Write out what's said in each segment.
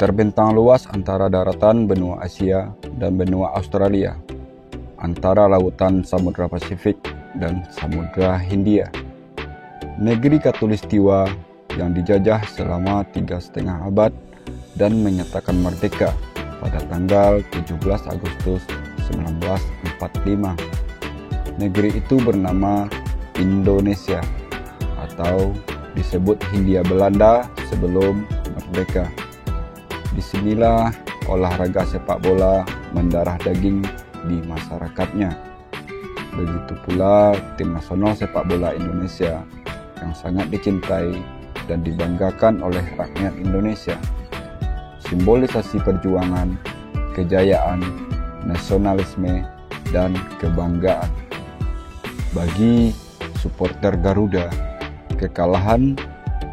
terbentang luas antara daratan benua Asia dan benua Australia, antara lautan Samudra Pasifik dan Samudra Hindia. Negeri Khatulistiwa yang dijajah selama 3,5 abad dan menyatakan merdeka pada tanggal 17 Agustus 1945. Negeri itu bernama Indonesia atau disebut Hindia Belanda sebelum merdeka. Disinilah olahraga sepak bola mendarah daging di masyarakatnya. Begitu pula tim nasional sepak bola Indonesia yang sangat dicintai dan dibanggakan oleh rakyat Indonesia. Simbolisasi perjuangan, kejayaan, nasionalisme, dan kebanggaan. Bagi supporter Garuda, kekalahan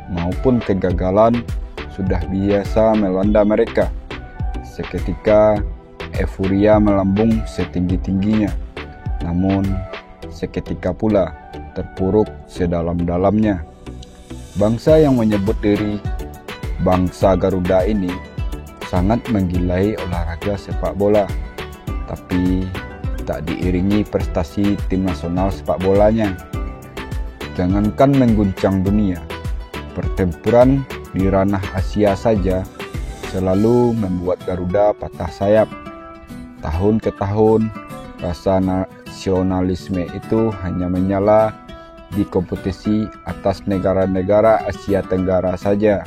maupun kegagalan sudah biasa melanda mereka. Seketika euforia melambung setinggi-tingginya, namun seketika pula terpuruk sedalam-dalamnya. Bangsa yang menyebut diri bangsa Garuda ini sangat menggilai olahraga sepak bola, tapi tak diiringi prestasi tim nasional sepak bolanya. Jangankan mengguncang dunia, pertempuran di ranah Asia saja selalu membuat Garuda patah sayap. Tahun ke tahun, rasa nasionalisme itu hanya menyala di kompetisi atas negara-negara Asia Tenggara saja.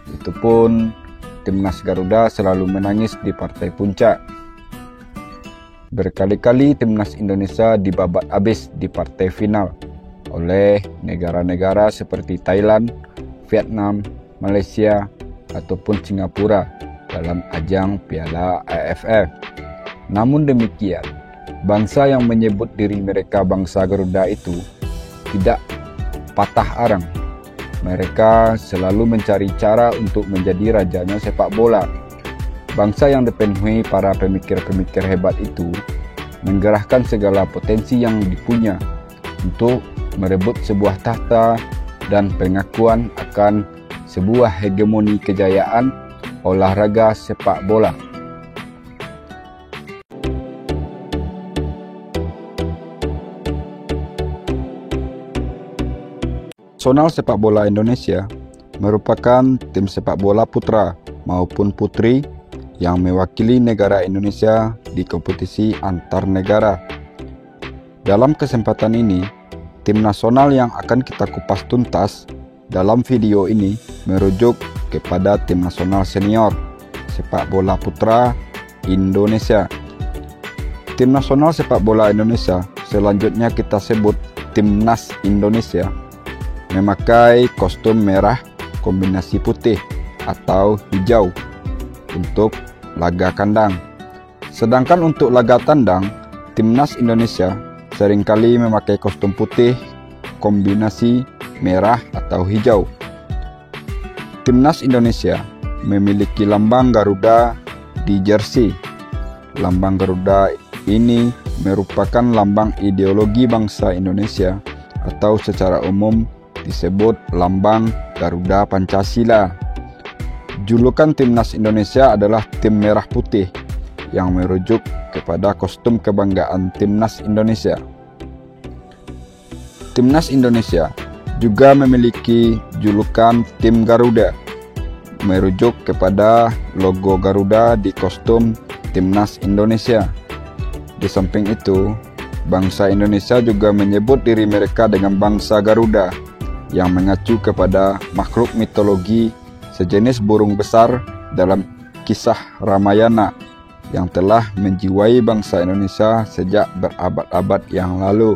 Itu pun timnas Garuda selalu menangis di partai puncak. Berkali-kali timnas Indonesia dibabat habis di partai final oleh negara-negara seperti Thailand, Vietnam, Malaysia, ataupun Singapura dalam ajang Piala AFF. Namun demikian, bangsa yang menyebut diri mereka bangsa Garuda itu tidak patah arang. Mereka selalu mencari cara untuk menjadi rajanya sepak bola. Bangsa yang dipenuhi para pemikir-pemikir hebat itu menggerahkan segala potensi yang dipunya untuk merebut sebuah tahta dan pengakuan akan sebuah hegemoni kejayaan olahraga sepak bola. Nasional sepak bola Indonesia merupakan tim sepak bola putra maupun putri yang mewakili negara Indonesia di kompetisi antar negara. Dalam kesempatan ini, tim nasional yang akan kita kupas tuntas dalam video ini merujuk kepada tim nasional senior sepak bola putra Indonesia. Tim nasional sepak bola Indonesia selanjutnya kita sebut Timnas Indonesia, memakai kostum merah kombinasi putih atau hijau untuk laga kandang. Sedangkan untuk laga tandang, Timnas Indonesia seringkali memakai kostum putih kombinasi merah atau hijau. Timnas Indonesia memiliki lambang Garuda di jersey. Lambang Garuda ini merupakan lambang ideologi bangsa Indonesia atau secara umum disebut lambang Garuda Pancasila. Julukan Timnas Indonesia adalah tim merah putih yang merujuk kepada kostum kebanggaan Timnas Indonesia. Timnas Indonesia juga memiliki julukan Tim Garuda, merujuk kepada logo Garuda di kostum Timnas Indonesia. Di samping itu, bangsa Indonesia juga menyebut diri mereka dengan bangsa Garuda, yang mengacu kepada makhluk mitologi sejenis burung besar dalam kisah Ramayana yang telah menjiwai bangsa Indonesia sejak berabad-abad yang lalu.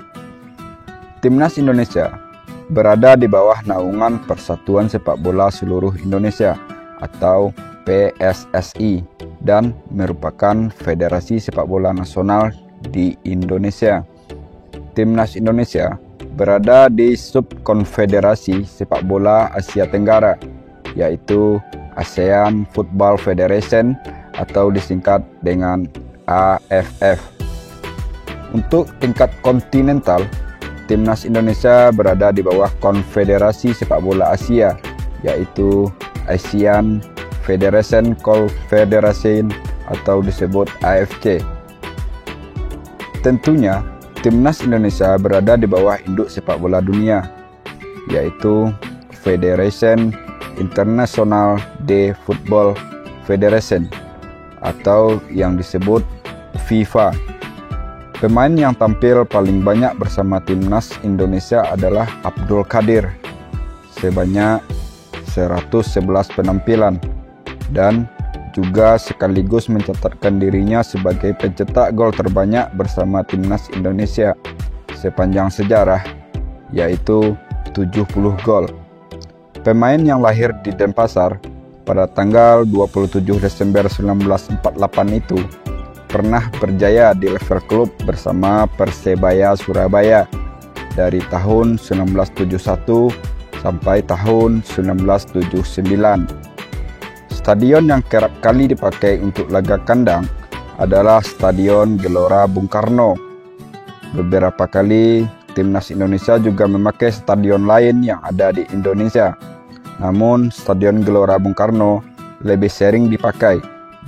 Timnas Indonesia berada di bawah naungan Persatuan Sepak Bola Seluruh Indonesia atau PSSI dan merupakan federasi sepak bola nasional di Indonesia. Timnas Indonesia berada di subkonfederasi sepak bola Asia Tenggara, yaitu ASEAN Football Federation atau disingkat dengan AFF. Untuk tingkat kontinental, Timnas Indonesia berada di bawah Konfederasi Sepak Bola Asia, yaitu ASEAN Federation Confederation atau disebut AFC. Tentunya, timnas Indonesia berada di bawah induk sepak bola dunia, yaitu Federation International de Football Federation atau yang disebut FIFA. Pemain yang tampil paling banyak bersama timnas Indonesia adalah Abdul Qadir sebanyak 111 penampilan dan juga sekaligus mencatatkan dirinya sebagai pencetak gol terbanyak bersama timnas Indonesia sepanjang sejarah, yaitu 70 gol. Pemain yang lahir di Denpasar pada tanggal 27 Desember 1948 itu pernah berjaya di level klub bersama Persebaya Surabaya dari tahun 1971 sampai tahun 1979. Stadion yang kerap kali dipakai untuk laga kandang adalah Stadion Gelora Bung Karno. Beberapa kali timnas Indonesia juga memakai stadion lain yang ada di Indonesia. Namun Stadion Gelora Bung Karno lebih sering dipakai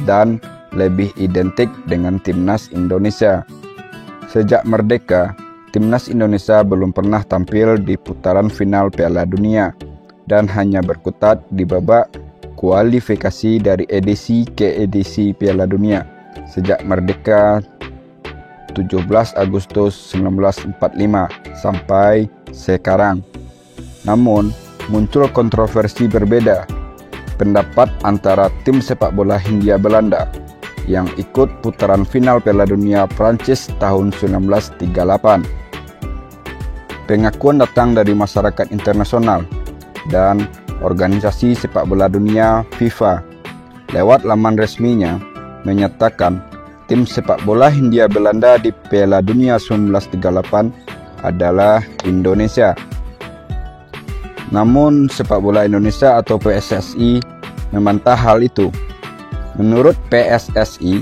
dan lebih identik dengan timnas Indonesia. Sejak merdeka, timnas Indonesia belum pernah tampil di putaran final Piala Dunia dan hanya berkutat di babak kualifikasi dari edisi ke edisi Piala Dunia sejak merdeka 17 Agustus 1945 sampai sekarang. Namun, muncul kontroversi berbeda pendapat antara tim sepak bola Hindia Belanda yang ikut putaran final Piala Dunia Prancis tahun 1938. Pengakuan datang dari masyarakat internasional dan organisasi sepak bola dunia FIFA lewat laman resminya menyatakan tim sepak bola Hindia Belanda di Piala Dunia 1938 adalah Indonesia. Namun sepak bola Indonesia atau PSSI membantah hal itu. Menurut PSSI,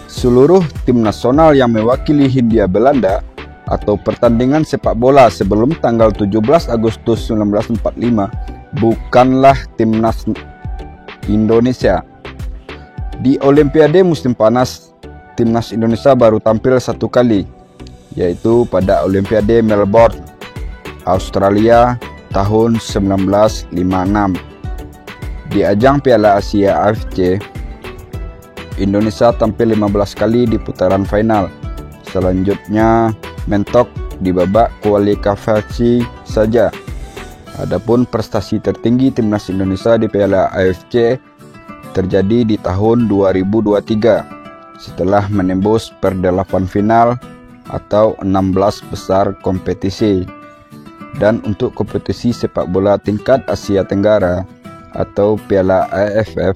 seluruh tim nasional yang mewakili Hindia Belanda atau pertandingan sepak bola sebelum tanggal 17 Agustus 1945 bukanlah timnas Indonesia. Di Olimpiade musim panas, timnas Indonesia baru tampil satu kali, yaitu pada Olimpiade Melbourne, Australia tahun 1956. Di ajang Piala Asia AFC, Indonesia tampil 15 kali di putaran final. Selanjutnya mentok di babak kualifikasi saja. Adapun prestasi tertinggi timnas Indonesia di Piala AFC terjadi di tahun 2023 setelah menembus perdelapan final atau 16 besar kompetisi. Dan untuk kompetisi sepak bola tingkat Asia Tenggara atau Piala AFF,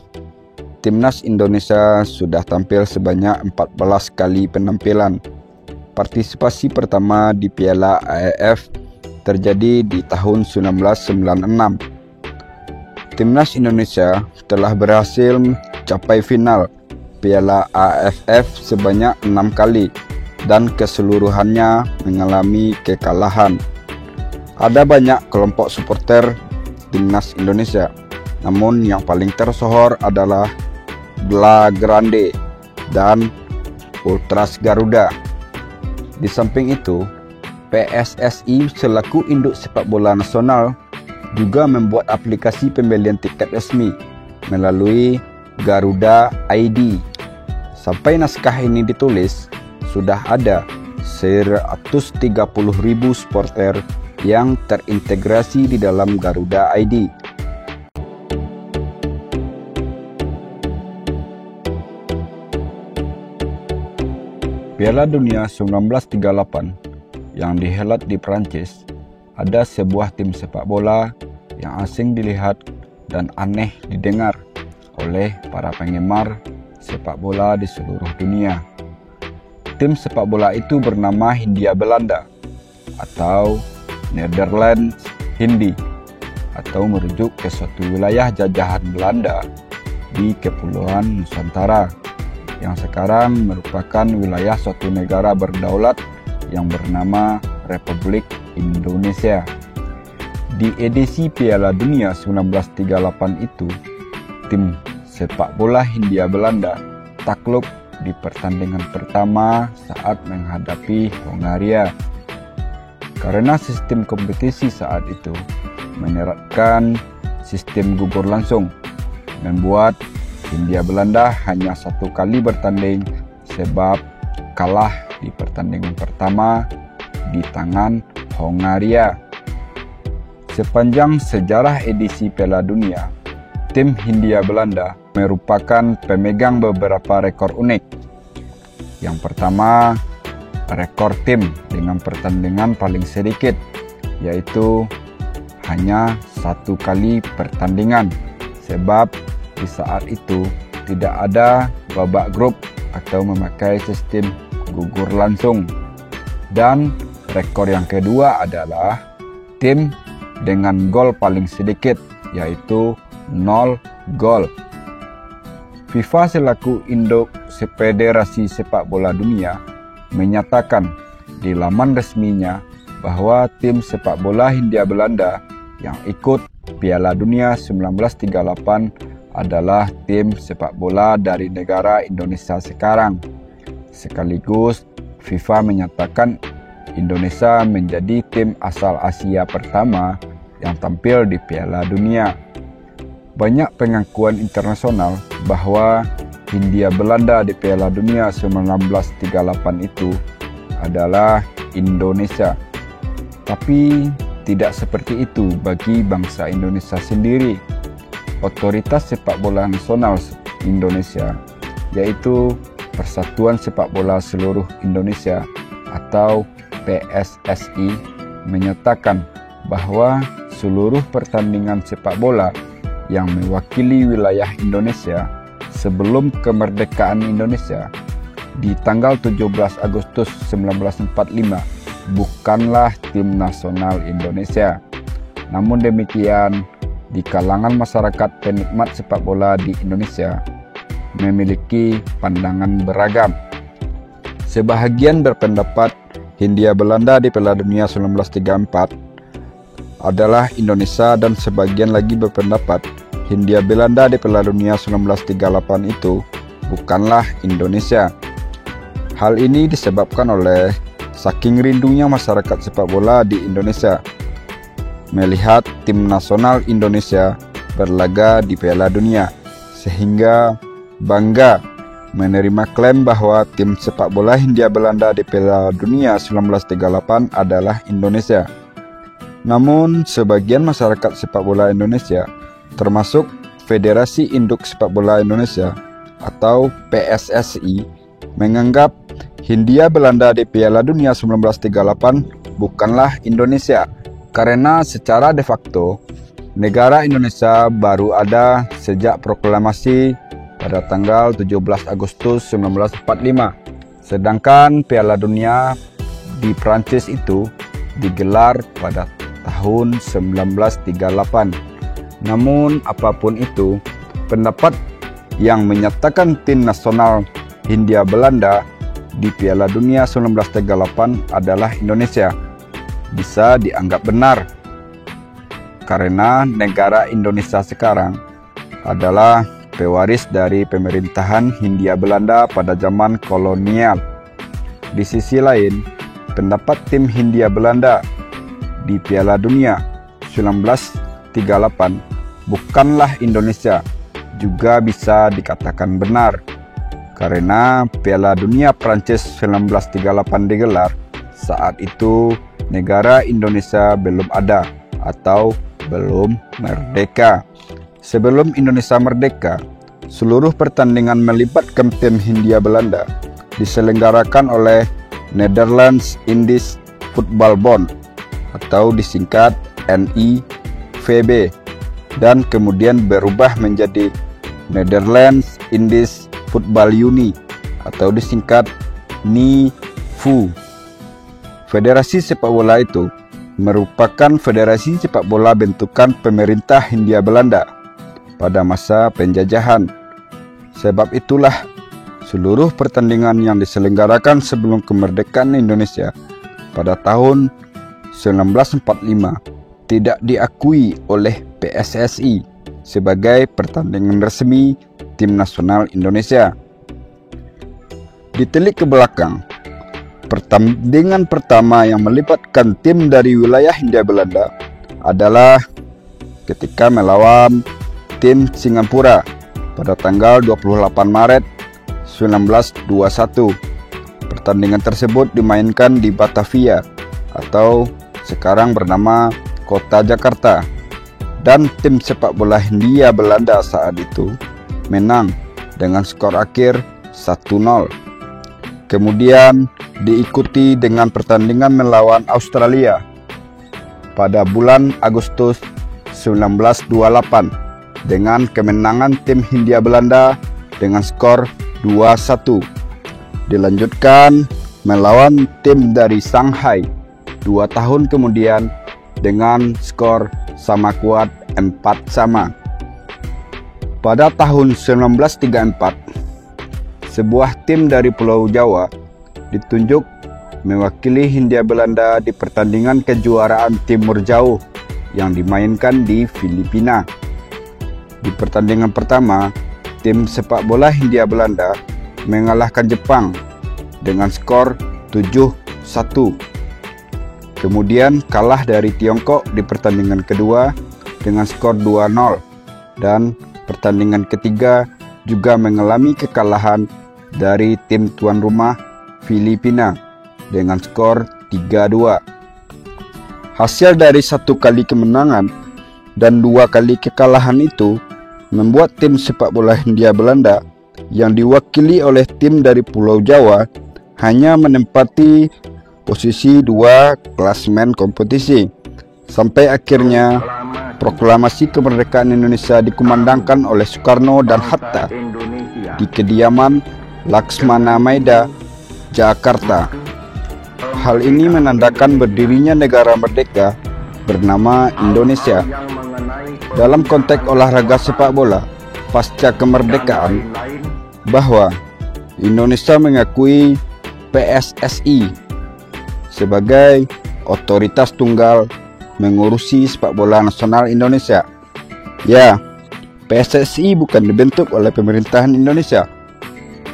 timnas Indonesia sudah tampil sebanyak 14 kali penampilan. Partisipasi pertama di Piala AFF terjadi di tahun 1996. Timnas Indonesia telah berhasil mencapai final Piala AFF sebanyak 6 kali dan keseluruhannya mengalami kekalahan. Ada banyak kelompok supporter timnas Indonesia, namun yang paling tersohor adalah La Grande dan Ultras Garuda. Di samping itu, PSSI selaku induk sepak bola nasional juga membuat aplikasi pembelian tiket resmi melalui Garuda ID. Sampai naskah ini ditulis, sudah ada 130.000 supporter yang terintegrasi di dalam Garuda ID. Piala Dunia 1938 yang dihelat di Prancis, ada sebuah tim sepak bola yang asing dilihat dan aneh didengar oleh para penggemar sepak bola di seluruh dunia. Tim sepak bola itu bernama Hindia Belanda atau Netherlands Hindi, atau merujuk ke suatu wilayah jajahan Belanda di Kepulauan Nusantara yang sekarang merupakan wilayah suatu negara berdaulat yang bernama Republik Indonesia. Di edisi Piala Dunia 1938 itu, tim sepak bola Hindia Belanda takluk di pertandingan pertama saat menghadapi Hongaria. Karena sistem kompetisi saat itu menerapkan sistem gugur langsung, membuat Hindia Belanda hanya 1 kali bertanding sebab kalah di pertandingan pertama di tangan Hongaria. Sepanjang sejarah edisi Piala Dunia, tim Hindia Belanda merupakan pemegang beberapa rekor unik. Yang pertama, rekor tim dengan pertandingan paling sedikit, yaitu hanya 1 kali pertandingan, sebab di saat itu tidak ada babak grup atau memakai sistem gugur langsung. Dan rekor yang kedua adalah tim dengan gol paling sedikit, yaitu 0 gol. FIFA selaku induk Federasi Sepak Bola Dunia menyatakan di laman resminya bahwa tim sepak bola Hindia Belanda yang ikut Piala Dunia 1938 adalah tim sepak bola dari negara Indonesia sekarang. Sekaligus FIFA menyatakan Indonesia menjadi tim asal Asia pertama yang tampil di Piala Dunia. Banyak pengakuan internasional bahwa Hindia Belanda di Piala Dunia 1938 itu adalah Indonesia. Tapi tidak seperti itu bagi bangsa Indonesia sendiri. Otoritas Sepak Bola Nasional Indonesia, yaitu Persatuan Sepak Bola Seluruh Indonesia atau PSSI, menyatakan bahwa seluruh pertandingan sepak bola yang mewakili wilayah Indonesia sebelum kemerdekaan Indonesia di tanggal 17 Agustus 1945 bukanlah tim nasional Indonesia. Namun demikian, di kalangan masyarakat penikmat sepak bola di Indonesia memiliki pandangan beragam. Sebahagian berpendapat Hindia Belanda di Piala Dunia 1934 adalah Indonesia, dan sebagian lagi berpendapat Hindia Belanda di Piala Dunia 1938 itu bukanlah Indonesia. Hal ini disebabkan oleh saking rindunya masyarakat sepak bola di Indonesia melihat tim nasional Indonesia berlaga di Piala Dunia, sehingga bangga menerima klaim bahwa tim sepak bola Hindia Belanda di Piala Dunia 1938 adalah Indonesia. Namun, sebagian masyarakat sepak bola Indonesia, termasuk Federasi Induk Sepak Bola Indonesia atau PSSI, menganggap Hindia Belanda di Piala Dunia 1938 bukanlah Indonesia, karena secara de facto negara Indonesia baru ada sejak proklamasi pada tanggal 17 Agustus 1945. Sedangkan Piala Dunia di Prancis itu digelar pada tahun 1938. Namun apapun itu, pendapat yang menyatakan tim nasional Hindia Belanda di Piala Dunia 1938 adalah Indonesia bisa dianggap benar, karena negara Indonesia sekarang adalah pewaris dari pemerintahan Hindia Belanda pada zaman kolonial. Di sisi lain, pendapat tim Hindia Belanda di Piala Dunia 1938 bukanlah Indonesia juga bisa dikatakan benar, karena Piala Dunia Prancis 1938 digelar saat itu negara Indonesia belum ada atau belum merdeka. Sebelum Indonesia merdeka, seluruh pertandingan melibatkan tim Hindia Belanda diselenggarakan oleh Netherlands Indies Football Bond atau disingkat NIVB, dan kemudian berubah menjadi Netherlands Indies Football Unie atau disingkat NIFU. Federasi sepak bola itu merupakan federasi sepak bola bentukan pemerintah Hindia Belanda pada masa penjajahan. Sebab itulah seluruh pertandingan yang diselenggarakan sebelum kemerdekaan Indonesia pada tahun 1945 tidak diakui oleh PSSI sebagai pertandingan resmi tim nasional Indonesia. Ditelik ke belakang, pertandingan pertama yang melibatkan tim dari wilayah Hindia Belanda adalah ketika melawan tim Singapura pada tanggal 28 Maret 1921. Pertandingan tersebut dimainkan di Batavia atau sekarang bernama Kota Jakarta, dan tim sepak bola Hindia Belanda saat itu menang dengan skor akhir 1-0. Kemudian diikuti dengan pertandingan melawan Australia pada bulan Agustus 1928 dengan kemenangan tim Hindia Belanda dengan skor 2-1. Dilanjutkan melawan tim dari Shanghai 2 tahun kemudian dengan skor sama kuat 4-sama. Pada tahun 1934, sebuah tim dari Pulau Jawa ditunjuk mewakili Hindia Belanda di pertandingan kejuaraan Timur Jauh yang dimainkan di Filipina. Di pertandingan pertama, tim sepak bola Hindia Belanda mengalahkan Jepang dengan skor 7-1. Kemudian kalah dari Tiongkok di pertandingan kedua dengan skor 2-0, dan pertandingan ketiga juga mengalami kekalahan dari tim tuan rumah Filipina dengan skor 3-2. Hasil dari 1 kali kemenangan dan 2 kali kekalahan itu membuat tim sepak bola Hindia Belanda yang diwakili oleh tim dari Pulau Jawa hanya menempati posisi 2 klasemen kompetisi, sampai akhirnya proklamasi kemerdekaan Indonesia dikumandangkan oleh Soekarno dan Hatta di kediaman Laksmana Maeda, Jakarta. Hal ini menandakan berdirinya negara merdeka bernama Indonesia. Dalam konteks olahraga sepak bola pasca kemerdekaan, bahwa Indonesia mengakui PSSI sebagai otoritas tunggal mengurusi sepak bola nasional Indonesia. Ya, PSSI bukan dibentuk oleh pemerintahan Indonesia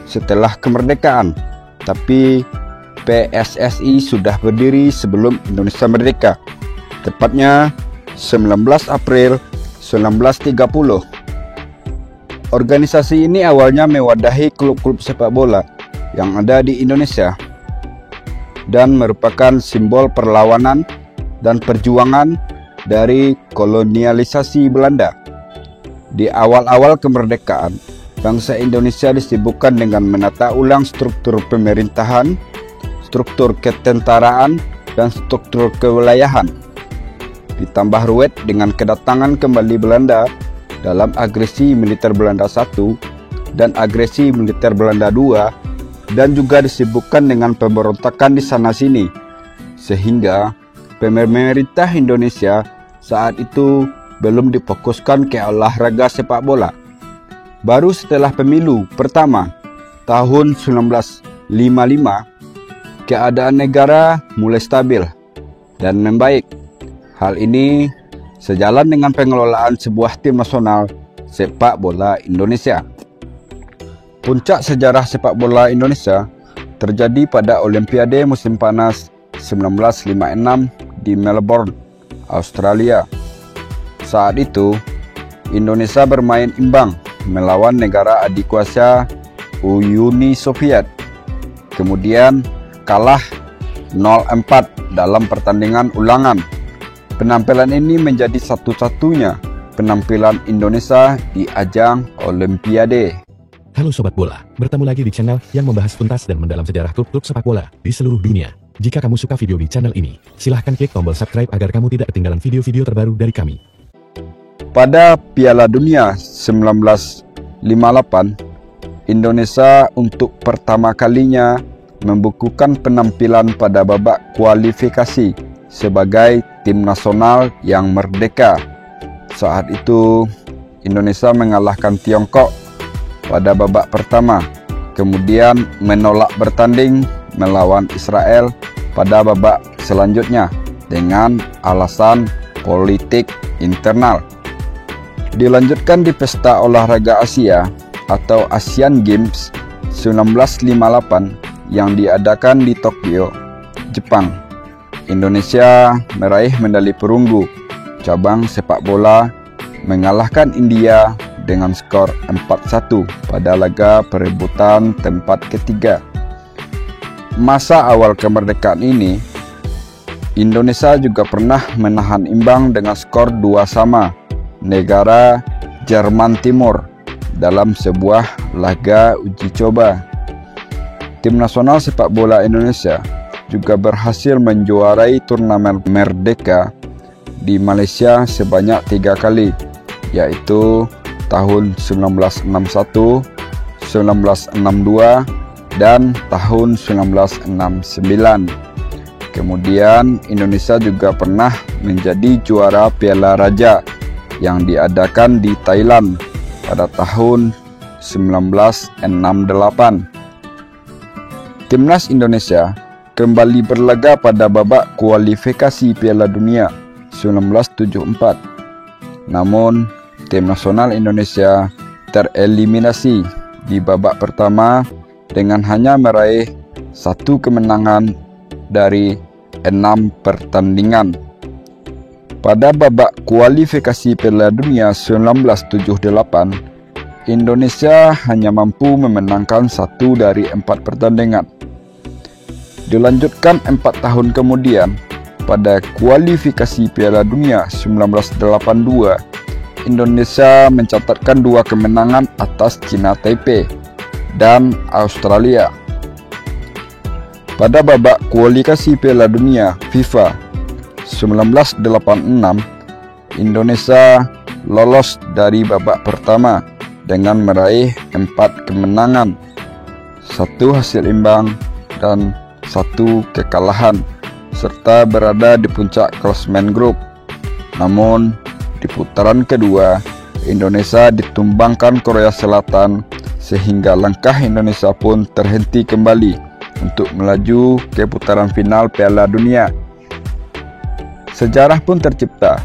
setelah kemerdekaan, tapi PSSI sudah berdiri sebelum Indonesia merdeka, tepatnya 19 April 1930. Organisasi ini awalnya mewadahi klub-klub sepak bola yang ada di Indonesia dan merupakan simbol perlawanan dan perjuangan dari kolonialisasi Belanda. Di awal-awal kemerdekaan, bangsa Indonesia disibukkan dengan menata ulang struktur pemerintahan, struktur ketentaraan, dan struktur kewilayahan. Ditambah ruwet dengan kedatangan kembali Belanda dalam agresi militer Belanda I dan agresi militer Belanda II, dan juga disibukkan dengan pemberontakan di sana-sini, sehingga pemerintah Indonesia saat itu belum difokuskan ke olahraga sepak bola. Baru setelah pemilu pertama tahun 1955, keadaan negara mulai stabil dan membaik. Hal ini sejalan dengan pengelolaan sebuah tim nasional sepak bola Indonesia. Puncak sejarah sepak bola Indonesia terjadi pada Olimpiade musim panas 1956 di Melbourne, Australia. Saat itu, Indonesia bermain imbang melawan negara adik kuasa Uni Soviet. Kemudian kalah 0-4 dalam pertandingan ulangan. Penampilan ini menjadi satu-satunya penampilan Indonesia di ajang Olimpiade. Halo Sobat Bola, bertemu lagi di channel yang membahas tuntas dan mendalam sejarah klub-klub sepak bola di seluruh dunia. Jika kamu suka video di channel ini, silahkan klik tombol subscribe agar kamu tidak ketinggalan video-video terbaru dari kami. Pada Piala Dunia 1958, Indonesia untuk pertama kalinya membukukan penampilan pada babak kualifikasi sebagai tim nasional yang merdeka. Saat itu, Indonesia mengalahkan Tiongkok pada babak pertama, kemudian menolak bertanding melawan Israel pada babak selanjutnya dengan alasan politik internal. Dilanjutkan di Pesta Olahraga Asia atau Asian Games 1958 yang diadakan di Tokyo, Jepang. Indonesia meraih medali perunggu cabang sepak bola mengalahkan India dengan skor 4-1 pada laga perebutan tempat ketiga. Masa awal kemerdekaan ini, Indonesia juga pernah menahan imbang dengan skor 2-2 negara Jerman Timur dalam sebuah laga uji coba. Tim nasional sepak bola Indonesia juga berhasil menjuarai turnamen Merdeka di Malaysia sebanyak 3 kali, yaitu tahun 1961, 1962, dan tahun 1969. Kemudian Indonesia juga pernah menjadi juara Piala Raja yang diadakan di Thailand pada tahun 1968. Timnas Indonesia kembali berlaga pada babak kualifikasi Piala Dunia 1974. Namun, tim nasional Indonesia tereliminasi di babak pertama dengan hanya meraih 1 kemenangan dari 6 pertandingan. Pada babak kualifikasi Piala Dunia 1978, Indonesia hanya mampu memenangkan 1 dari 4 pertandingan. Dilanjutkan 4 tahun kemudian, pada kualifikasi Piala Dunia 1982, Indonesia mencatatkan 2 kemenangan atas Cina Taipei dan Australia. Pada babak kualifikasi Piala Dunia FIFA 1986, Indonesia lolos dari babak pertama dengan meraih 4 kemenangan, 1 hasil imbang, dan 1 kekalahan, serta berada di puncak klasemen grup. Namun, di putaran kedua, Indonesia ditumbangkan Korea Selatan sehingga langkah Indonesia pun terhenti kembali untuk melaju ke putaran final Piala Dunia. Sejarah pun tercipta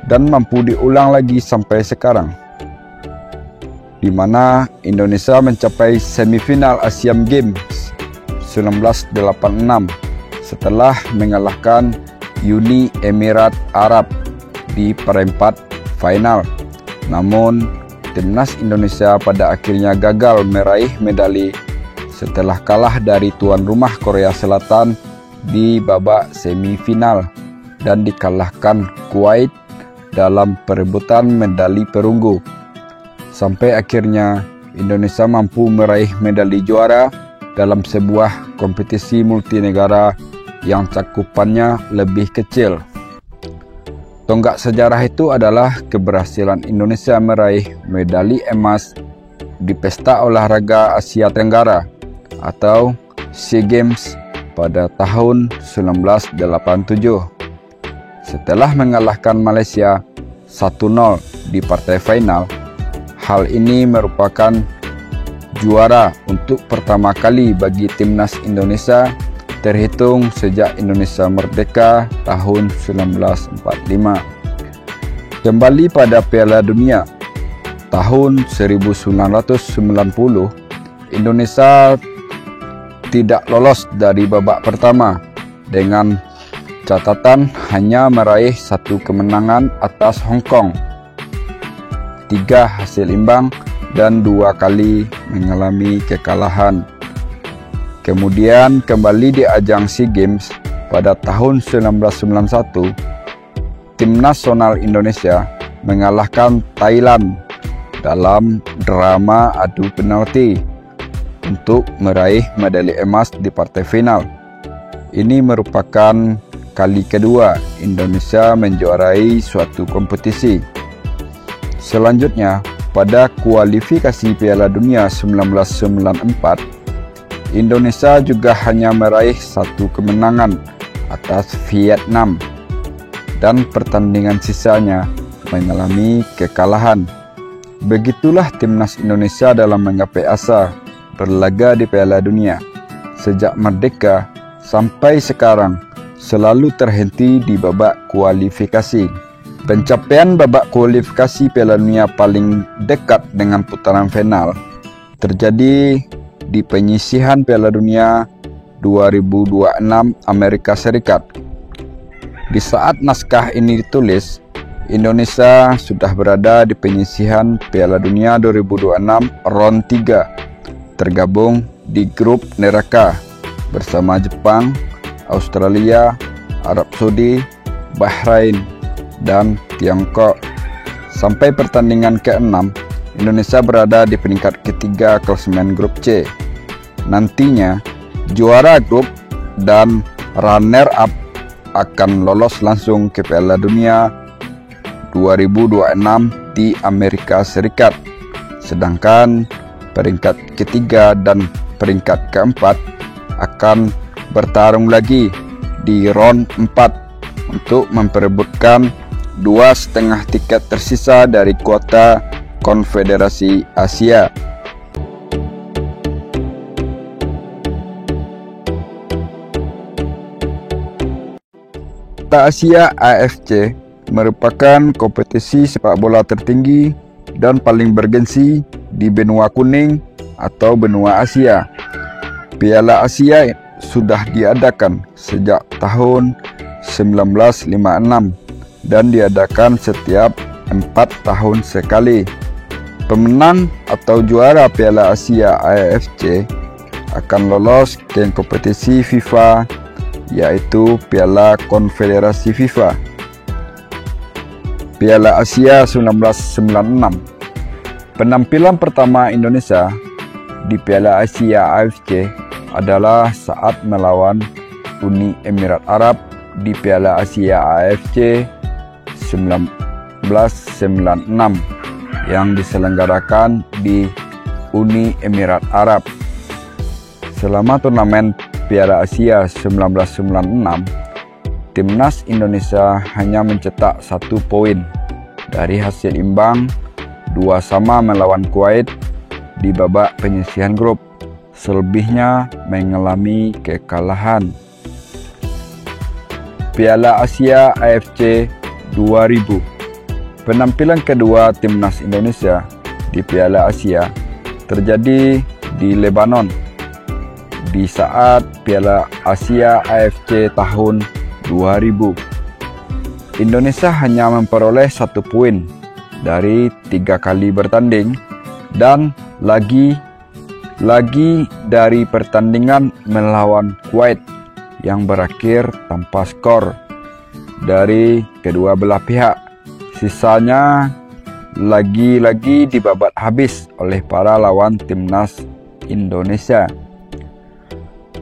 dan mampu diulang lagi sampai sekarang, di mana Indonesia mencapai semifinal Asian Games 1986 setelah mengalahkan Uni Emirat Arab di perempat final. Namun, timnas Indonesia pada akhirnya gagal meraih medali setelah kalah dari tuan rumah Korea Selatan di babak semifinal dan dikalahkan Kuwait dalam perebutan medali perunggu. Sampai akhirnya Indonesia mampu meraih medali juara dalam sebuah kompetisi multinegara yang cakupannya lebih kecil. Tonggak sejarah itu adalah keberhasilan Indonesia meraih medali emas di Pesta Olahraga Asia Tenggara atau SEA Games pada tahun 1987. Setelah mengalahkan Malaysia 1-0 di partai final, hal ini merupakan juara untuk pertama kali bagi timnas Indonesia terhitung sejak Indonesia merdeka tahun 1945. Kembali pada Piala Dunia tahun 1990, Indonesia tidak lolos dari babak pertama dengan catatan hanya meraih 1 kemenangan atas Hong Kong, 3 hasil imbang, dan 2 kali mengalami kekalahan. Kemudian kembali di ajang SEA Games pada tahun 1991, tim nasional Indonesia mengalahkan Thailand dalam drama adu penalti untuk meraih medali emas di partai final. Ini merupakan kali kedua Indonesia menjuarai suatu kompetisi. Selanjutnya, pada kualifikasi Piala Dunia 1994, Indonesia juga hanya meraih 1 kemenangan atas Vietnam dan pertandingan sisanya mengalami kekalahan. Begitulah timnas Indonesia dalam menggapai asa berlaga di Piala Dunia. Sejak merdeka sampai sekarang selalu terhenti di babak kualifikasi. Pencapaian babak kualifikasi Piala Dunia paling dekat dengan putaran final terjadi di penyisihan Piala Dunia 2026 Amerika Serikat. Di saat naskah ini ditulis, Indonesia sudah berada di penyisihan Piala Dunia 2026 Round 3, tergabung di grup neraka bersama Jepang, Australia, Arab Saudi, Bahrain, dan Tiongkok. Sampai pertandingan ke-6, Indonesia berada di peringkat ketiga klasemen grup C. Nantinya, juara grup dan runner-up akan lolos langsung ke Piala Dunia 2026 di Amerika Serikat. Sedangkan peringkat ketiga dan peringkat keempat akan bertarung lagi di round 4 untuk memperebutkan 2,5 tiket tersisa dari kuota Konfederasi Asia. Piala Asia AFC merupakan kompetisi sepak bola tertinggi dan paling bergensi di benua kuning atau benua Asia. Piala Asia sudah diadakan sejak tahun 1956 dan diadakan setiap 4 tahun sekali. Pemenang atau juara Piala Asia AFC akan lolos ke kompetisi FIFA, yaitu Piala Konfederasi FIFA. Piala Asia 1996. Penampilan pertama Indonesia di Piala Asia AFC adalah saat melawan Uni Emirat Arab di Piala Asia AFC 1996 yang diselenggarakan di Uni Emirat Arab. Selama turnamen Piala Asia 1996, timnas Indonesia hanya mencetak 1 poin dari hasil imbang 2-2 melawan Kuwait di babak penyisihan grup. Selebihnya mengalami kekalahan. Piala Asia AFC 2000. Penampilan kedua timnas Indonesia di Piala Asia terjadi di Lebanon di saat Piala Asia AFC tahun 2000. Indonesia hanya memperoleh 1 poin dari 3 kali bertanding dan lagi dari pertandingan melawan Kuwait yang berakhir tanpa skor dari kedua belah pihak. Sisanya lagi-lagi dibabat habis oleh para lawan timnas Indonesia.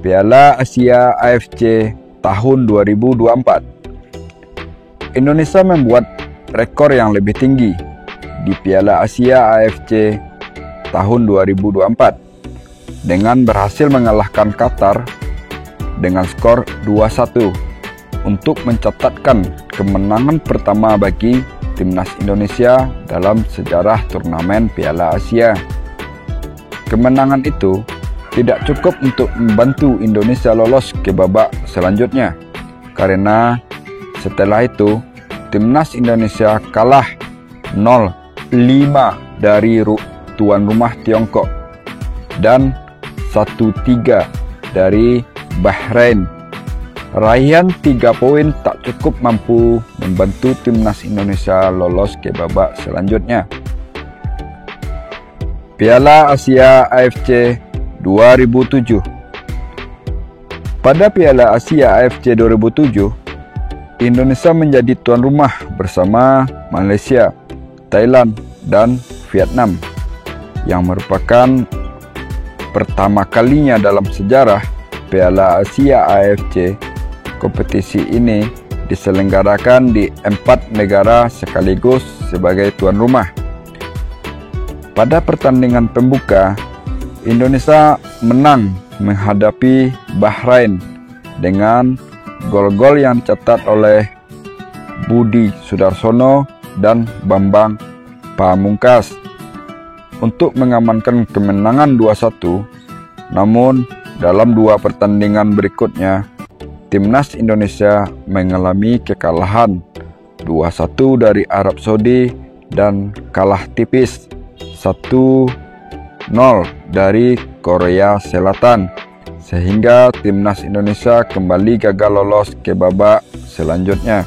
Piala Asia AFC tahun 2024. Indonesia membuat rekor yang lebih tinggi di Piala Asia AFC tahun 2024 dengan berhasil mengalahkan Qatar dengan skor 2-1 untuk mencatatkan kemenangan pertama bagi timnas Indonesia dalam sejarah turnamen Piala Asia. Kemenangan itu tidak cukup untuk membantu Indonesia lolos ke babak selanjutnya, karena setelah itu timnas Indonesia kalah 0-5 dari tuan rumah Tiongkok dan 1-3 dari Bahrain. Raihan 3 poin tak cukup mampu membantu timnas Indonesia lolos ke babak selanjutnya. Piala Asia AFC 2007. Pada Piala Asia AFC 2007, Indonesia menjadi tuan rumah bersama Malaysia, Thailand, dan Vietnam, yang merupakan pertama kalinya dalam sejarah Piala Asia AFC. Kompetisi ini diselenggarakan di 4 negara sekaligus sebagai tuan rumah. Pada pertandingan pembuka, Indonesia menang menghadapi Bahrain dengan gol-gol yang dicatat oleh Budi Sudarsono dan Bambang Pamungkas untuk mengamankan kemenangan 2-1. Namun dalam 2 pertandingan berikutnya, timnas Indonesia mengalami kekalahan 2-1 dari Arab Saudi dan kalah tipis 1-2 0 dari Korea Selatan, sehingga timnas Indonesia kembali gagal lolos ke babak selanjutnya.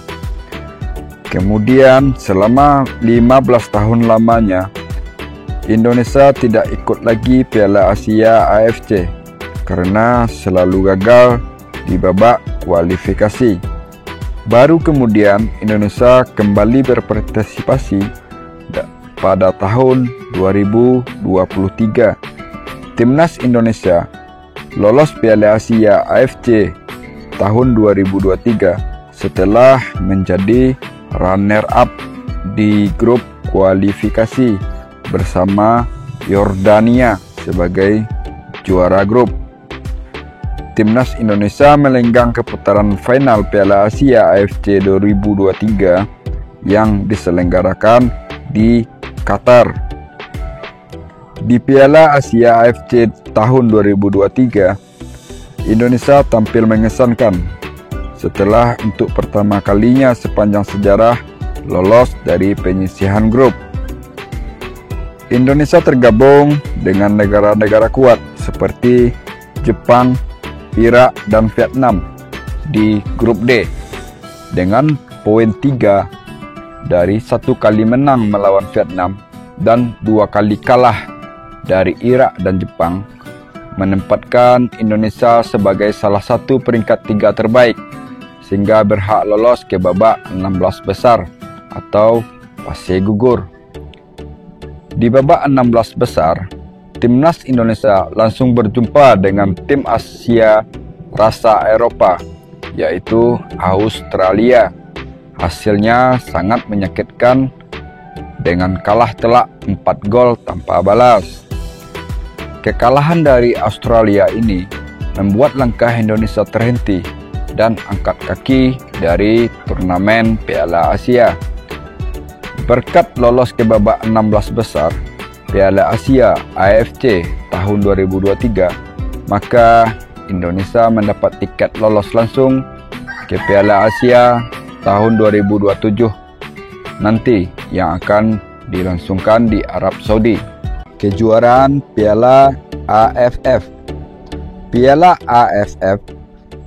Kemudian selama 15 tahun lamanya, Indonesia tidak ikut lagi Piala Asia AFC karena selalu gagal di babak kualifikasi. Baru kemudian Indonesia kembali berpartisipasi pada tahun 2023. Timnas Indonesia lolos Piala Asia AFC tahun 2023 setelah menjadi runner-up di grup kualifikasi bersama Yordania sebagai juara grup. Timnas Indonesia melenggang ke putaran final Piala Asia AFC 2023 yang diselenggarakan di Qatar. Di Piala Asia AFC tahun 2023, Indonesia tampil mengesankan setelah untuk pertama kalinya sepanjang sejarah lolos dari penyisihan grup. Indonesia tergabung dengan negara-negara kuat seperti Jepang, Irak, dan Vietnam di grup D dengan poin 3 dari 1 kali menang melawan Vietnam dan 2 kali kalah dari Irak dan Jepang, menempatkan Indonesia sebagai salah satu peringkat 3 terbaik sehingga berhak lolos ke babak 16 besar atau fase gugur. Di babak 16 besar, timnas Indonesia langsung berjumpa dengan tim Asia rasa Eropa, yaitu Australia. Hasilnya sangat menyakitkan dengan kalah telak 4 gol tanpa balas. Kekalahan dari Australia ini membuat langkah Indonesia terhenti dan angkat kaki dari turnamen Piala Asia. Berkat lolos ke babak 16 besar Piala Asia AFC tahun 2023, maka Indonesia mendapat tiket lolos langsung ke Piala Asia tahun 2027 nanti yang akan dilangsungkan di Arab Saudi. Kejuaraan Piala AFF. Piala AFF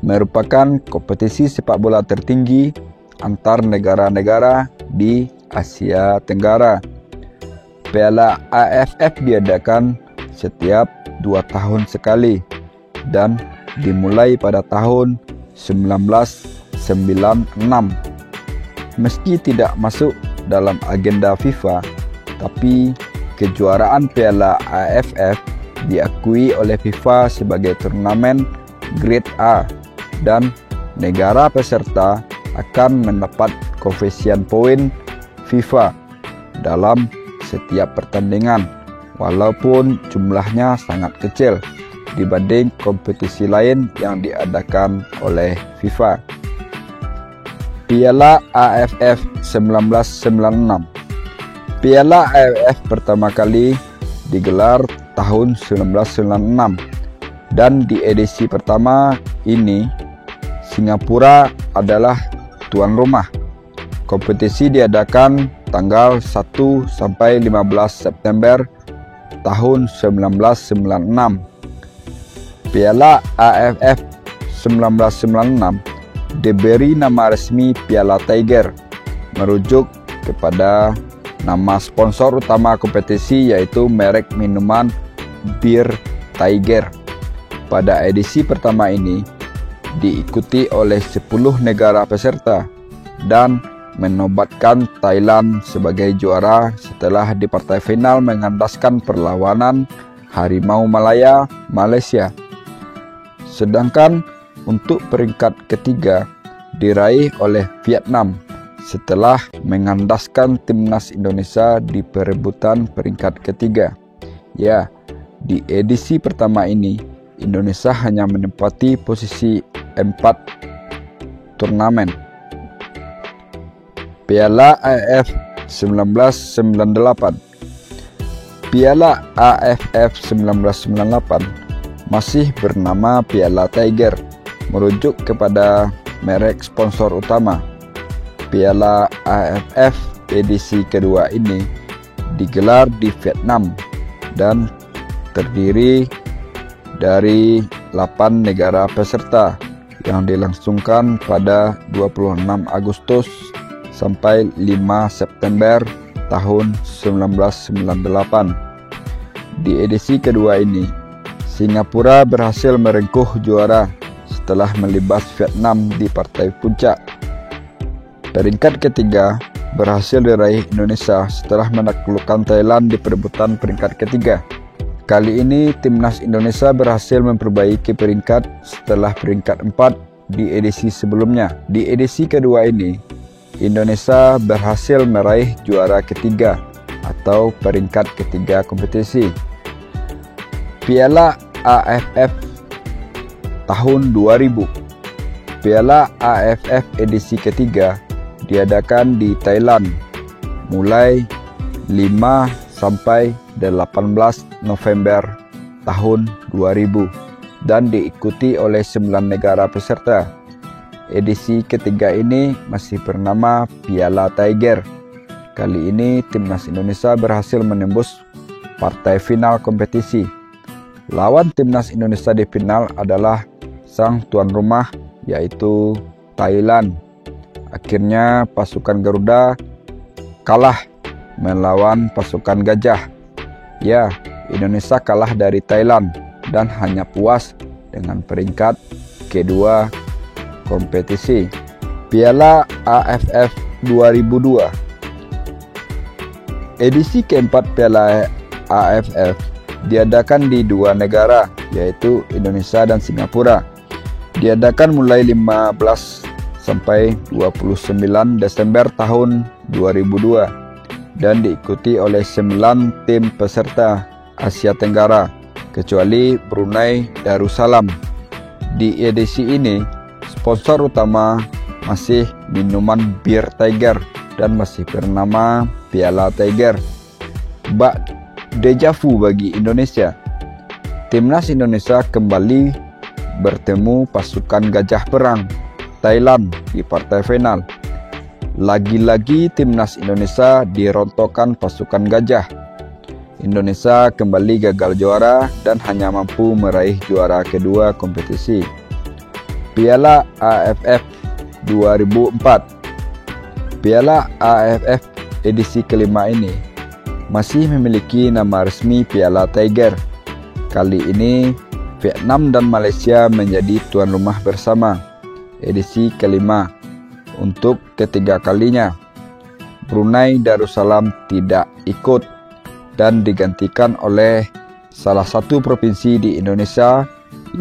merupakan kompetisi sepak bola tertinggi antar negara-negara di Asia Tenggara. Piala AFF diadakan setiap 2 tahun sekali dan dimulai pada tahun 1996. Meski tidak masuk dalam agenda FIFA, tapi kejuaraan Piala AFF diakui oleh FIFA sebagai turnamen Grade A dan negara peserta akan mendapat koefisien poin FIFA dalam setiap pertandingan, walaupun jumlahnya sangat kecil dibanding kompetisi lain yang diadakan oleh FIFA. Piala AFF 1996. Piala AFF pertama kali digelar tahun 1996 dan di edisi pertama ini Singapura adalah tuan rumah. Kompetisi diadakan tanggal 1 sampai 15 September tahun 1996. Piala AFF 1996 diberi nama resmi Piala Tiger, merujuk kepada nama sponsor utama kompetisi yaitu merek minuman bir Tiger. Pada edisi pertama ini diikuti oleh 10 negara peserta dan menobatkan Thailand sebagai juara setelah di partai final mengandaskan perlawanan Harimau Malaya Malaysia. Sedangkan untuk peringkat ketiga diraih oleh Vietnam setelah mengandaskan timnas Indonesia di perebutan peringkat ketiga. Ya, di edisi pertama ini Indonesia hanya menempati posisi 4 turnamen. Piala AFF 1998. Piala AFF 1998 masih bernama Piala Tiger, merujuk kepada merek sponsor utama. Piala AFF edisi kedua ini digelar di Vietnam dan terdiri dari 8 negara peserta yang dilangsungkan pada 26 Agustus sampai 5 September tahun 1998. Di edisi kedua ini, Singapura berhasil merengkuh juara setelah melibas Vietnam di partai puncak. Peringkat ketiga berhasil diraih Indonesia setelah menaklukkan Thailand di perebutan peringkat ketiga. Kali ini timnas Indonesia berhasil memperbaiki peringkat setelah peringkat 4 di edisi sebelumnya. Di edisi kedua ini, Indonesia berhasil meraih juara ketiga atau peringkat ketiga kompetisi. Piala AFF tahun 2000. Piala AFF edisi ketiga diadakan di Thailand mulai 5 sampai 18 November tahun 2000 dan diikuti oleh 9 negara peserta. Edisi ketiga ini masih bernama Piala Tiger. Kali ini timnas Indonesia berhasil menembus partai final kompetisi. Lawan timnas Indonesia di final adalah sang tuan rumah yaitu Thailand. Akhirnya pasukan Garuda kalah melawan pasukan Gajah. Ya, Indonesia kalah dari Thailand dan hanya puas dengan peringkat kedua kompetisi. Piala AFF 2002. Edisi keempat Piala AFF diadakan di dua negara, yaitu Indonesia dan Singapura. Diadakan mulai 15 sampai 29 Desember tahun 2002 dan diikuti oleh 9 tim peserta Asia Tenggara, kecuali Brunei Darussalam. Di edisi ini, sponsor utama masih minuman bir Tiger dan masih bernama Piala Tiger. Deja vu bagi Indonesia. Timnas Indonesia kembali bertemu pasukan Gajah Perang Thailand di partai final. Lagi-lagi timnas Indonesia dirontokkan pasukan Gajah. Indonesia kembali gagal juara dan hanya mampu meraih juara kedua kompetisi. Piala AFF 2004. Piala AFF edisi kelima ini masih memiliki nama resmi Piala Tiger. Kali ini Vietnam dan Malaysia menjadi tuan rumah bersama. Edisi kelima. Untuk ketiga kalinya, Brunei Darussalam tidak ikut dan digantikan oleh salah satu provinsi di Indonesia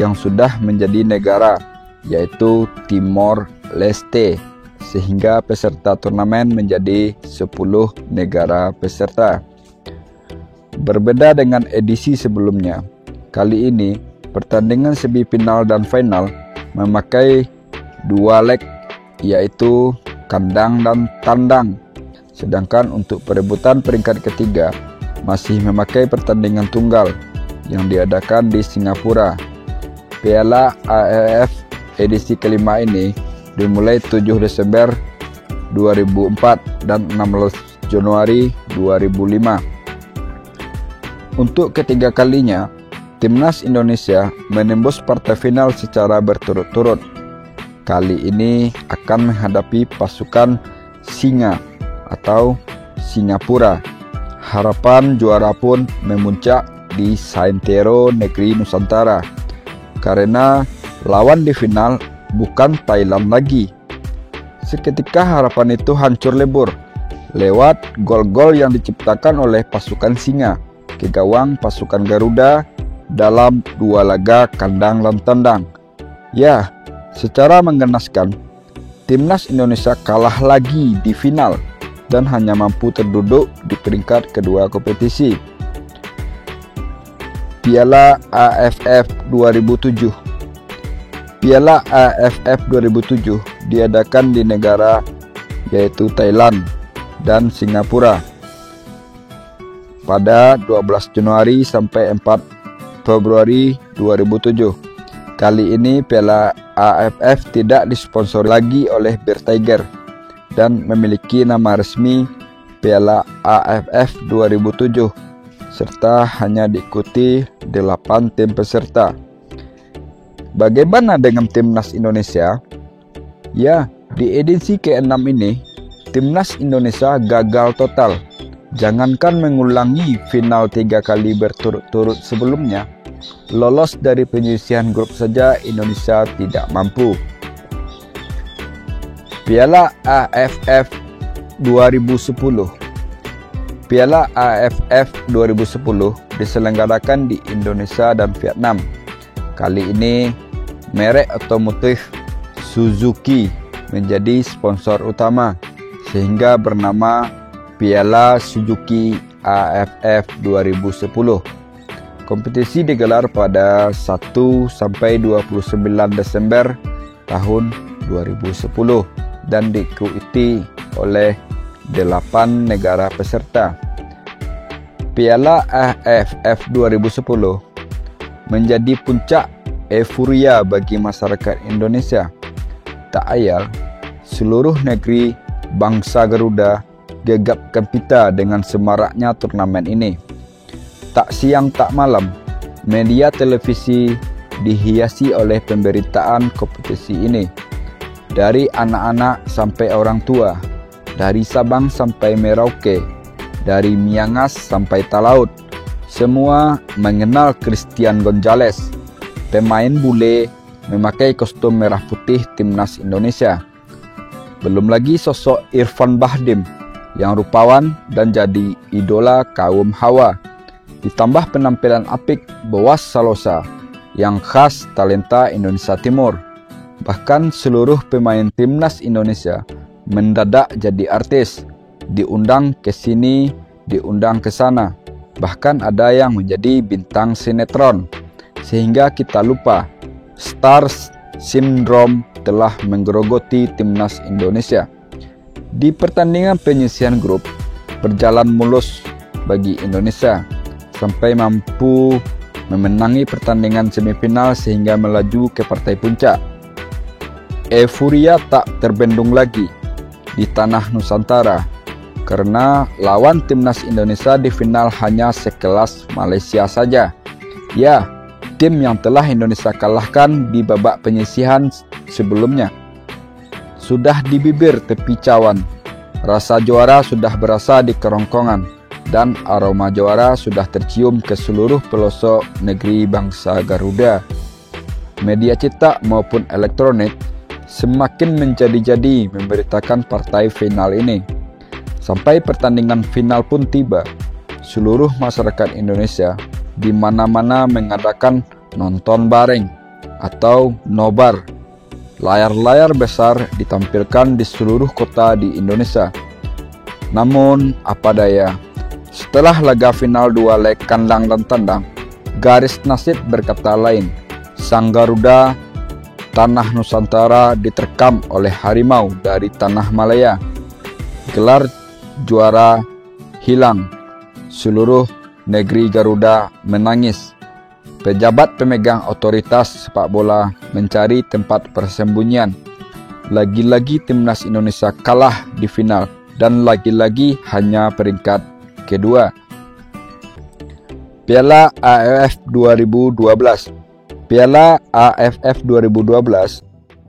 yang sudah menjadi negara, yaitu Timor Leste, sehingga peserta turnamen menjadi 10 negara peserta. Berbeda dengan edisi sebelumnya, kali ini pertandingan semifinal dan final memakai 2 leg, yaitu kandang dan tandang. Sedangkan untuk perebutan peringkat ketiga masih memakai pertandingan tunggal yang diadakan di Singapura. Piala AFF edisi kelima ini dimulai 7 Desember 2004 dan 16 Januari 2005. Untuk ketiga kalinya, timnas Indonesia menembus partai final secara berturut-turut. Kali ini akan menghadapi pasukan Singa atau Singapura. Harapan juara pun memuncak di Santero Negeri Nusantara karena lawan di final bukan Thailand lagi. Seketika harapan itu hancur lebur lewat gol-gol yang diciptakan oleh pasukan Singa ke gawang pasukan Garuda dalam 2 laga kandang dan tandang. Ya, secara menggenaskan, timnas Indonesia kalah lagi di final dan hanya mampu terduduk di peringkat kedua kompetisi. Piala AFF 2007. Piala AFF 2007 diadakan di negara yaitu Thailand dan Singapura pada 12 Januari sampai 4 Februari 2007. Kali ini Piala AFF tidak disponsori lagi oleh Bir Tiger dan memiliki nama resmi Piala AFF 2007 serta hanya diikuti 8 tim peserta. Bagaimana dengan timnas Indonesia? Ya, di edisi ke-6 ini, timnas Indonesia gagal total. Jangankan mengulangi final 3 kali berturut-turut sebelumnya, lolos dari penyisihan grup saja Indonesia tidak mampu. Piala AFF 2010. Piala AFF 2010 diselenggarakan di Indonesia dan Vietnam. Kali ini, merek otomotif Suzuki menjadi sponsor utama, sehingga bernama Piala Suzuki AFF 2010. Kompetisi digelar pada 1 sampai 29 Desember tahun 2010 dan diikuti oleh 8 negara peserta. Piala AFF 2010 menjadi puncak euforia bagi masyarakat Indonesia. Tak ayal, seluruh negeri bangsa Garuda gegap gempita dengan semaraknya turnamen ini. Tak siang tak malam, media televisi dihiasi oleh pemberitaan kompetisi ini. Dari anak-anak sampai orang tua, dari Sabang sampai Merauke, dari Miangas sampai Talaut, semua mengenal Christian Gonzalez, pemain bule memakai kostum merah putih timnas Indonesia. Belum lagi sosok Irfan Bahdim yang rupawan dan jadi idola kaum Hawa. Ditambah penampilan apik Boaz Salosa yang khas talenta Indonesia Timur. Bahkan seluruh pemain timnas Indonesia mendadak jadi artis, diundang ke sini, diundang ke sana. Bahkan ada yang menjadi bintang sinetron, sehingga kita lupa Stars Syndrome telah menggerogoti timnas Indonesia. Di pertandingan penyisihan grup, berjalan mulus bagi Indonesia, sampai mampu memenangi pertandingan semifinal sehingga melaju ke partai puncak. Euforia tak terbendung lagi di tanah Nusantara, karena lawan timnas Indonesia di final hanya sekelas Malaysia saja. Ya, tim yang telah Indonesia kalahkan di babak penyisihan sebelumnya. Sudah di bibir tepi cawan, rasa juara sudah berasa di kerongkongan, dan aroma juara sudah tercium ke seluruh pelosok negeri bangsa Garuda. Media cetak maupun elektronik semakin menjadi-jadi memberitakan partai final ini. Sampai pertandingan final pun tiba, seluruh masyarakat Indonesia di mana-mana mengadakan nonton bareng atau nobar. Layar-layar besar ditampilkan di seluruh kota di Indonesia. Namun, apa daya, setelah laga final 2 leg kandang dan tandang, garis nasib berkata lain. Sang Garuda tanah Nusantara diterkam oleh harimau dari tanah Malaya. Gelar juara hilang. Seluruh negeri Garuda menangis. Pejabat pemegang otoritas sepak bola mencari tempat persembunyian. Lagi-lagi timnas Indonesia kalah di final dan lagi-lagi hanya peringkat kedua. Piala AFF 2012. Piala AFF 2012.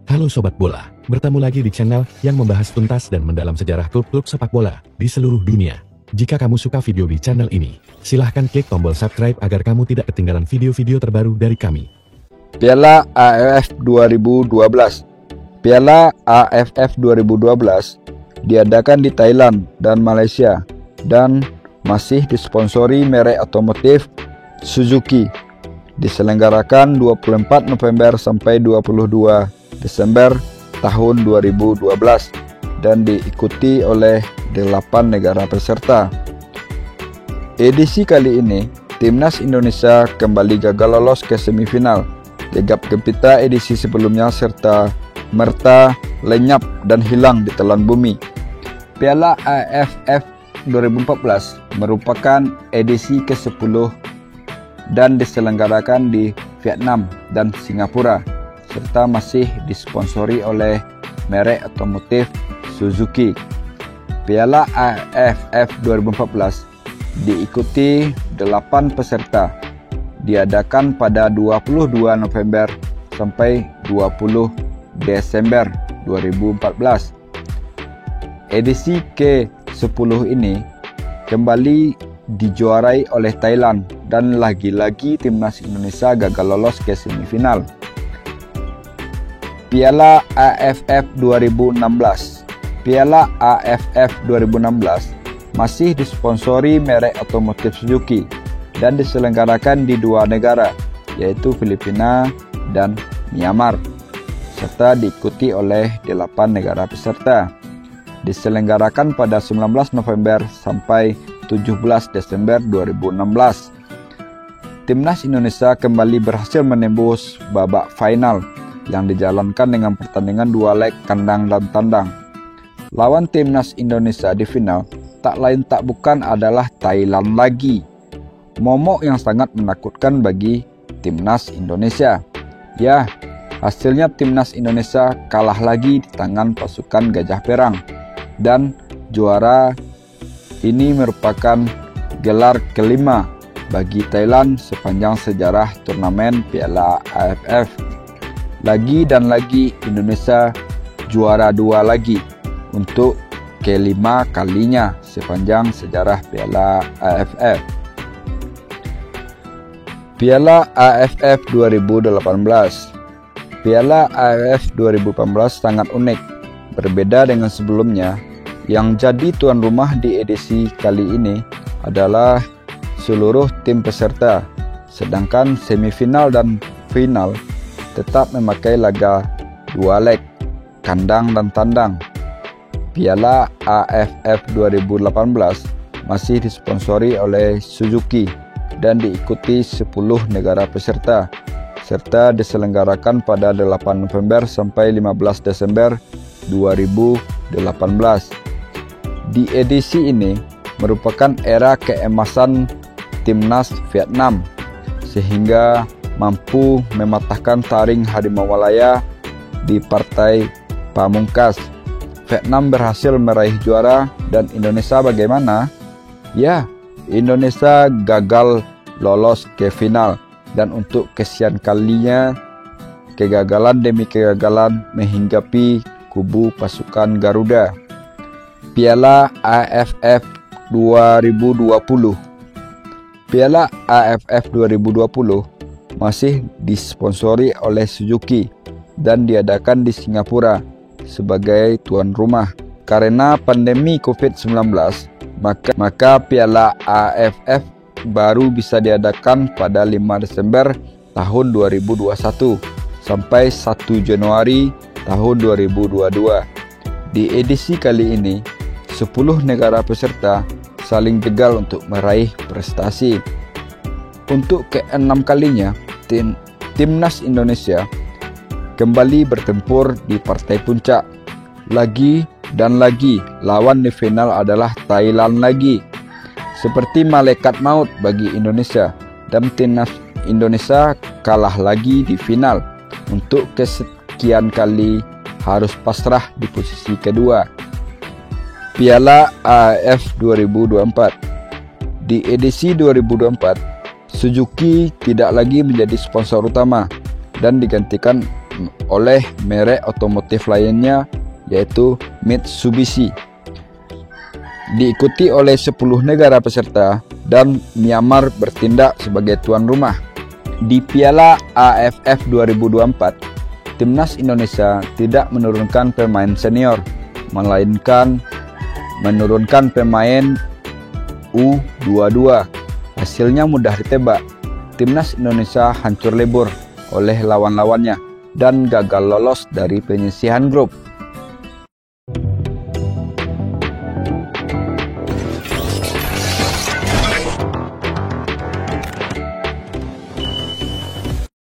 Halo Sobat Bola, bertemu lagi di channel yang membahas tuntas dan mendalam sejarah klub-klub sepak bola di seluruh dunia. Jika kamu suka video di channel ini, silahkan klik tombol subscribe agar kamu tidak ketinggalan video-video terbaru dari kami. Piala AFF 2012. Piala AFF 2012 diadakan di Thailand dan Malaysia dan masih disponsori merek otomotif Suzuki. Diselenggarakan 24 November sampai 22 Desember tahun 2012 dan diikuti oleh 8 negara peserta. Edisi kali ini, timnas Indonesia kembali gagal lolos ke semifinal. Gegap gempita edisi sebelumnya serta merta lenyap dan hilang di telan bumi. Piala AFF 2014 merupakan edisi ke-10 dan diselenggarakan di Vietnam dan Singapura, serta masih disponsori oleh merek otomotif Suzuki. Piala AFF 2014 diikuti 8 peserta. Diadakan pada 22 November sampai 20 Desember 2014. Edisi ke-10 ini kembali dijuarai oleh Thailand dan lagi-lagi timnas Indonesia gagal lolos ke semifinal. Piala AFF 2016. Piala AFF 2016 masih disponsori merek otomotif Suzuki dan diselenggarakan di 2 negara, yaitu Filipina dan Myanmar, serta diikuti oleh 8 negara peserta. Diselenggarakan pada 19 November sampai 17 Desember 2016. Timnas Indonesia kembali berhasil menembus babak final yang dijalankan dengan pertandingan 2 leg kandang dan tandang. Lawan timnas Indonesia di final tak lain tak bukan adalah Thailand lagi. Momok yang sangat menakutkan bagi timnas Indonesia. Ya, hasilnya timnas Indonesia kalah lagi di tangan pasukan Gajah Perang. Dan juara ini merupakan gelar kelima bagi Thailand sepanjang sejarah turnamen Piala AFF. Lagi dan lagi Indonesia juara 2 lagi untuk kelima kalinya sepanjang sejarah Piala AFF. Piala AFF 2018. Piala AFF 2018 sangat unik, berbeda dengan sebelumnya. Yang jadi tuan rumah di edisi kali ini adalah seluruh tim peserta, sedangkan semifinal dan final tetap memakai laga 2 leg, kandang dan tandang. Piala AFF 2018 masih disponsori oleh Suzuki dan diikuti 10 negara peserta, serta diselenggarakan pada 8 November sampai 15 Desember 2018. Di edisi ini merupakan era keemasan timnas Vietnam, sehingga mampu mematahkan taring Harimau Malaya di partai pamungkas. Vietnam berhasil meraih juara dan Indonesia bagaimana? Ya, Indonesia gagal lolos ke final dan untuk kesekian kalinya kegagalan demi kegagalan menghinggapi kubu pasukan Garuda. Piala AFF 2020. Piala AFF 2020 masih disponsori oleh Suzuki dan diadakan di Singapura sebagai tuan rumah. Karena pandemi COVID-19, maka Piala AFF baru bisa diadakan pada 5 Desember tahun 2021 sampai 1 Januari tahun 2022. Di edisi kali ini, 10 negara peserta saling jegal untuk meraih prestasi. Untuk ke-6 kalinya, timnas Indonesia kembali bertempur di partai puncak. Lagi dan lagi, lawan di final adalah Thailand lagi. Seperti malaikat maut bagi Indonesia, dan timnas Indonesia kalah lagi di final. Untuk kesekian kali harus pasrah di posisi kedua. Piala AFF 2024. Di edisi 2024, Suzuki tidak lagi menjadi sponsor utama dan digantikan oleh merek otomotif lainnya, yaitu Mitsubishi. Diikuti oleh 10 negara peserta dan Myanmar bertindak sebagai tuan rumah. Di Piala AFF 2024, timnas Indonesia tidak menurunkan pemain senior, melainkan menurunkan pemain U22. Hasilnya mudah ditebak. Timnas Indonesia hancur lebur oleh lawan-lawannya dan gagal lolos dari penyisihan grup.